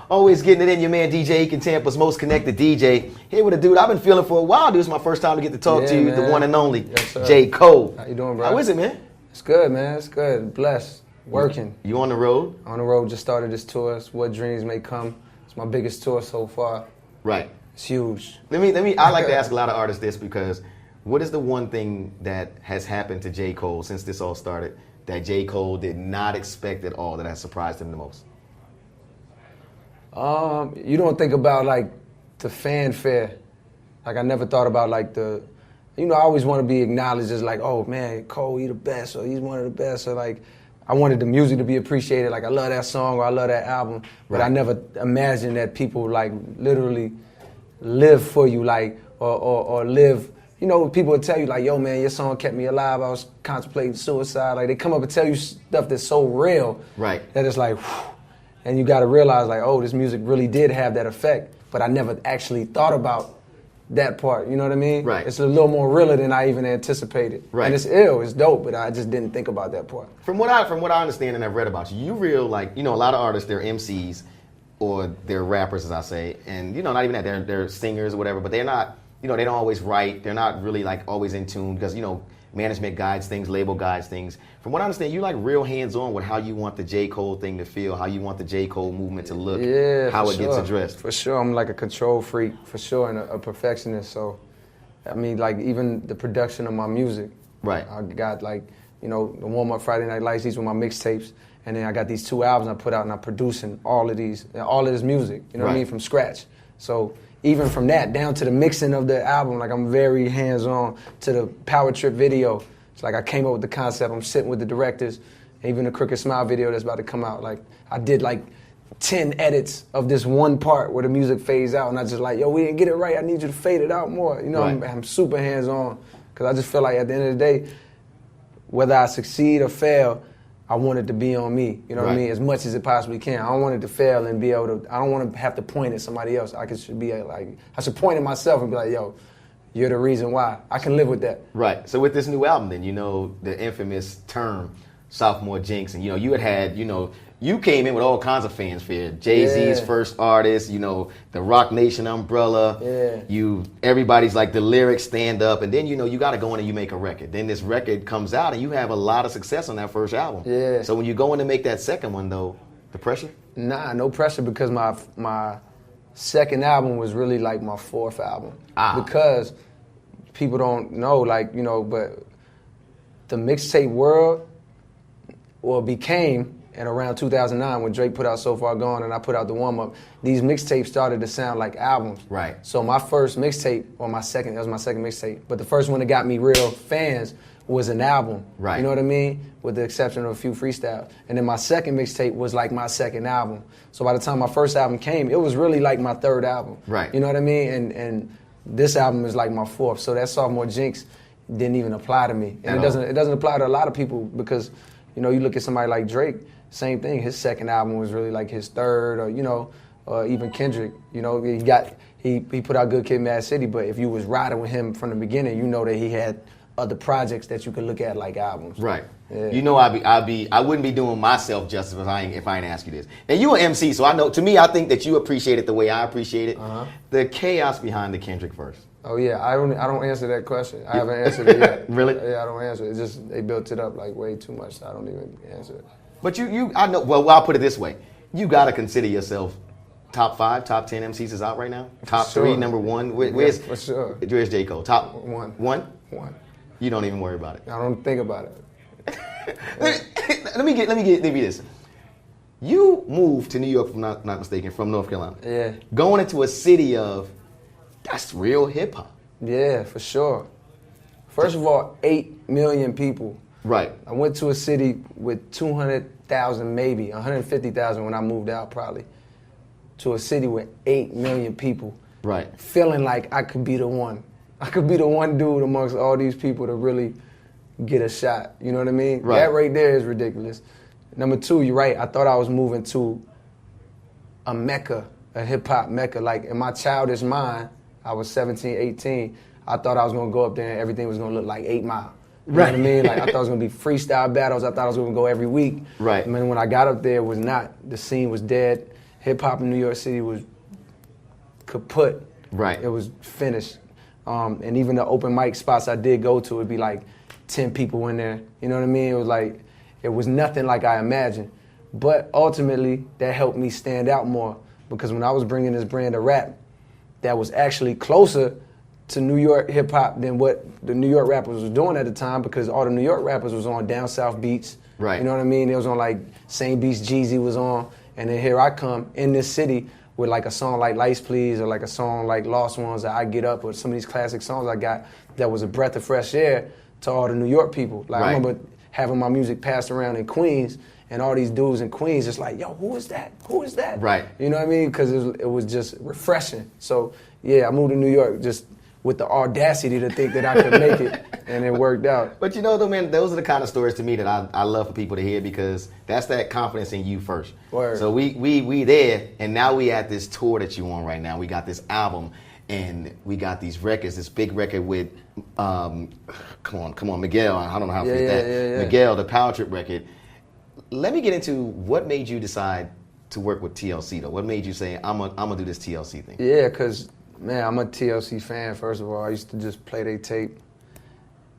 Always getting it in. Your man DJ Eakin, Tampa's most connected DJ. Here with a dude I've been feeling for a while, dude. It's my first time to get to talk to you, man. the one and only Yes, sir. JCole. How you doing, bro? How is it, man? It's good, man. It's good. Blessed. Working. You on the road? On the road. Just started this tour. It's What Dreams May Come. It's my biggest tour so far. Right. It's huge. Let me. I like to ask a lot of artists this because what is the one thing that has happened to JCole since this all started that JCole did not expect at all that has surprised him the most? You don't think about like the fanfare. Like I never thought about like I always want to be acknowledged as like, oh man, Cole, he the best, or he's one of the best, or like I wanted the music to be appreciated. Like I love that song or I love that album, but I never imagined that people like literally live for you, like or live. You know, people would tell you like, yo man, your song kept me alive. I was contemplating suicide. Like they come up and tell you stuff that's so real, right? That it's like. Whew, and you got to realize, like, oh, this music really did have that effect, but I never actually thought about that part. You know what I mean? Right. It's a little more realer than I even anticipated. Right. And it's ill, it's dope, but I just didn't think about that part. From what I understand and I've read about you, like, a lot of artists, they're MCs or they're rappers, as I say, and not even that, they're singers or whatever, but they're not, they don't always write. They're not really like always in tune because management guides things, label guides things. From what I understand, you like real hands-on with how you want the J. Cole thing to feel, how you want the J. Cole movement to look, how it gets addressed. For sure, I'm like a control freak, for sure, and a perfectionist. So, I mean, like even the production of my music. Right. I got like, the warm-up Friday Night Lights, these were my mixtapes. And then I got these 2 albums I put out and I'm producing all of this music, you know what I mean, from scratch. So even from that down to the mixing of the album, like I'm very hands-on to the Power Trip video. It's like I came up with the concept, I'm sitting with the directors, even the Crooked Smile video that's about to come out. Like I did like 10 edits of this one part where the music fades out and I just like, yo, we didn't get it right, I need you to fade it out more. Right. I'm super hands-on because I just feel like at the end of the day, whether I succeed or fail, I want it to be on me, you know what I mean, as much as it possibly can. I don't want it to fail and be able to, I don't want to have to point at somebody else. I should point at myself and be like, yo, you're the reason why. I can live with that. Right. So with this new album then, the infamous term, sophomore jinx, and you you came in with all kinds of fanfare. Jay-Z's first artist, the Rock Nation umbrella. Yeah. Everybody's like the lyrics stand up, and then you got to go in and you make a record. Then this record comes out, and you have a lot of success on that first album. Yeah. So when you go in to make that second one, though, the pressure? Nah, no pressure because my second album was really like my fourth album. Because people don't know, but the mixtape world, became. And around 2009, when Drake put out So Far Gone and I put out the warm-up, these mixtapes started to sound like albums. Right. So my first mixtape, that was my second mixtape, but the first one that got me real fans was an album. Right. You know what I mean? With the exception of a few freestyles. And then my second mixtape was like my second album. So by the time my first album came, it was really like my third album. Right. You know what I mean? And this album is like my fourth. So that sophomore jinx didn't even apply to me. And it doesn't apply to a lot of people because, you look at somebody like Drake, same thing. His second album was really like his third, or even Kendrick. He put out Good Kid, Mad City, but if you was riding with him from the beginning, you know that he had other projects that you could look at like albums. Right. Yeah. I wouldn't be doing myself justice if I ain't ask you this. And you an MC, so I think that you appreciate it the way I appreciate it. The chaos behind the Kendrick verse. Oh yeah, I don't answer that question. I haven't answered it yet. Really? Yeah, I don't answer it. It's just they built it up like way too much, so I don't even answer it. But I know. Well, I'll put it this way: you gotta consider yourself top 5, top 10 MCs is out right now. Top 3, number 1. Where's for sure? Where's J. Cole? Top 1. 1. 1. You don't even worry about it. I don't think about it. let me give you this. You moved to New York, if I'm not mistaken, from North Carolina. Yeah. Going into a city of that's real hip hop. Yeah, for sure. First of all, 8 million people. Right. I went to a city with 200,000, maybe 150,000 when I moved out, probably, to a city with 8 million people. Right. Feeling like I could be the one. I could be the one dude amongst all these people to really get a shot. You know what I mean? Right. That right there is ridiculous. Number 2, you're right. I thought I was moving to a mecca, a hip hop mecca. Like in my childish mind, I was 17, 18. I thought I was gonna go up there and everything was gonna look like 8 Mile. You know what I mean? Like I thought it was gonna be freestyle battles. I thought I was gonna go every week. Right. And then when I got up there, it was not. The scene was dead. hip hop in New York City was kaput. Right. It was finished. And even the open mic spots I did go to, it'd be like 10 people in there. You know what I mean? It was like, it was nothing like I imagined. But ultimately, that helped me stand out more, because when I was bringing this brand of rap that was actually closer to New York hip hop than what the New York rappers was doing at the time, because all the New York rappers was on down south beats. Right. You know what I mean? It was on like same beats Jeezy was on, and then here I come in this city with like a song like Lights Please, or like a song like Lost Ones, that I Get Up, or some of these classic songs I got that was a breath of fresh air to all the New York people. Like right. I remember having my music passed around in Queens, and all these dudes in Queens just like, yo, who is that? Who is that? Right. You know what I mean? Because it was just refreshing. So yeah, I moved to New York just with the audacity to think that I could make it, and it worked out. But you know, though, man, those are the kind of stories to me that I love for people to hear, because that's that confidence in you first. Word. So we there, and now we at this tour that you on right now. We got this album, and we got these records, this big record with, come on, Miguel. I don't know how to forget that. Yeah. Miguel, the Power Trip record. Let me get into what made you decide to work with TLC, though. What made you say, I'm gonna do this TLC thing? Yeah, because, man, I'm a TLC fan, first of all. I used to just play their tape.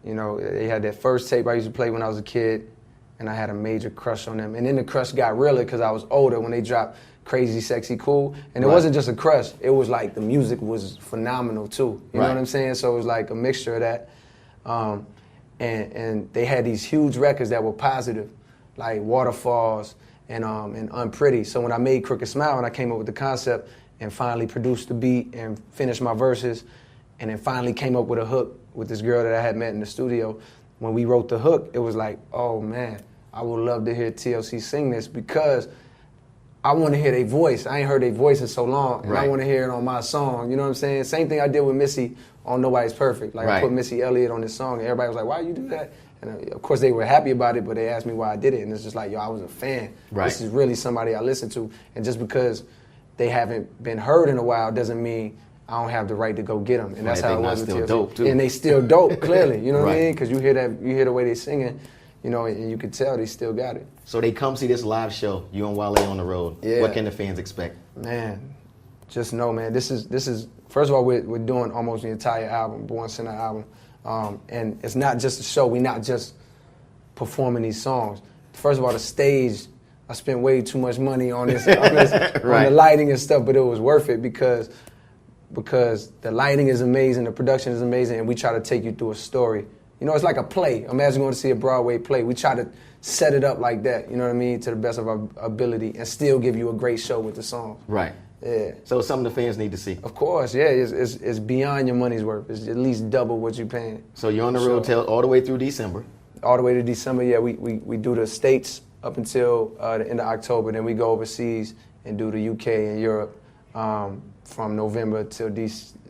You know, they had that first tape I used to play when I was a kid, and I had a major crush on them. And then the crush got realer because I was older when they dropped Crazy, Sexy, Cool. And it wasn't just a crush. It was like the music was phenomenal, too. You know what I'm saying? So it was like a mixture of that. And they had these huge records that were positive, like Waterfalls and Unpretty. So when I made Crooked Smile and I came up with the concept and finally produced the beat and finished my verses, and then finally came up with a hook with this girl that I had met in the studio, when we wrote the hook, it was like, oh man, I would love to hear TLC sing this, because I want to hear their voice. I ain't heard their voice in so long, and I want to hear it on my song. You know what I'm saying? Same thing I did with Missy on Nobody's Perfect. Like I put Missy Elliott on this song, and everybody was like, why you do that? And of course they were happy about it, but they asked me why I did it, and it's just like, yo, I was a fan. This is really somebody I listen to, and just because they haven't been heard in a while doesn't mean I don't have the right to go get them. And that's how it was with TLC. Dope too. And they still dope, clearly. You know what I mean? Because you hear the way they singing, you know, and you can tell they still got it. So they come see this live show. You and Wale on the road. Yeah. What can the fans expect? Man, just know, man. This is first of all, we're doing almost the entire album, Born Sinner album, and it's not just a show. We're not just performing these songs. First of all, the stage. I spent way too much money on this, on the lighting and stuff, but it was worth it because the lighting is amazing, the production is amazing, and we try to take you through a story. You know, it's like a play. Imagine going to see a Broadway play. We try to set it up like that, you know what I mean, to the best of our ability, and still give you a great show with the songs. Right. Yeah. So it's something the fans need to see. Of course, yeah. It's beyond your money's worth. It's at least double what you're paying. So you're on the road all the way through December. All the way to December, yeah. We do the States up until the end of October. Then we go overseas and do the UK and Europe from November till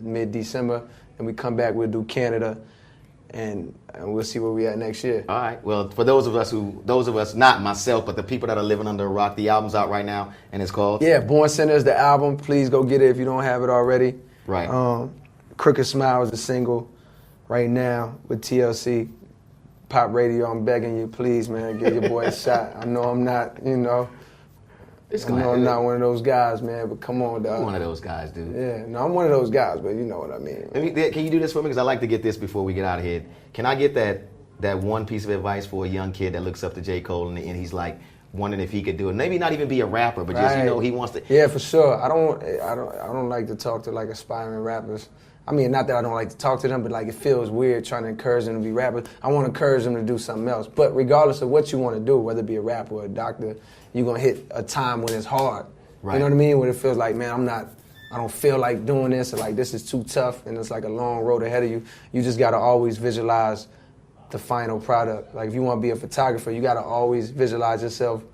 mid-December. And we come back, we'll do Canada, and we'll see where we at next year. All right. Well, for those of us, not myself, but the people that are living under a rock, the album's out right now, and it's called? Yeah, Born Sinner is the album. Please go get it if you don't have it already. Right. Crooked Smile is the single right now with TLC. Pop Radio, I'm begging you, please, man, give your boy a shot. I know I'm not, you know, I'm not one of those guys, man, but come on, dog. You're one of those guys, dude. Yeah, no, I'm one of those guys, but you know what I mean. Can you do this for me? Because I like to get this before we get out of here. Can I get that one piece of advice for a young kid that looks up to JCole and he's like wondering if he could do it? Maybe not even be a rapper, but just, you know, he wants to. Yeah, for sure. I don't like to talk to like aspiring rappers. I mean, not that I don't like to talk to them, but like it feels weird trying to encourage them to be rappers. I want to encourage them to do something else. But regardless of what you want to do, whether it be a rapper or a doctor, you're going to hit a time when it's hard. Right. You know what I mean? When it feels like, man, I don't feel like doing this, or like this is too tough, and it's like a long road ahead of you. You just got to always visualize the final product. Like if you want to be a photographer, you got to always visualize yourself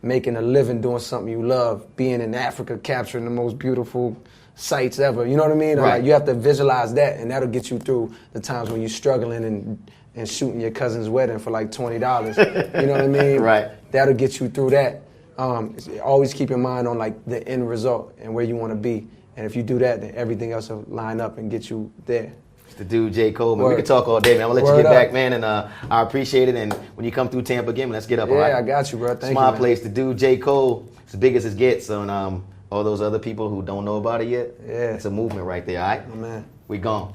making a living doing something you love, being in Africa, capturing the most beautiful sights ever. You know what I mean? Right. Like, you have to visualize that, and that'll get you through the times when you're struggling and shooting your cousin's wedding for like $20. You know what I mean? Right. That'll get you through that. Always keep your mind on like the end result and where you want to be. And if you do that, then everything else will line up and get you there. It's the dude JCole, man. Word. We could talk all day, man. I'm gonna let you Word get up. back, man, and I appreciate it. And when you come through Tampa again, let's get up, all right? Yeah, I got you, bro. Thank It's you, man. MyPlace, the dude JCole, as big as it gets. So, all those other people who don't know about it yet, Yeah. it's a movement right there, all right? Oh, man. We gone.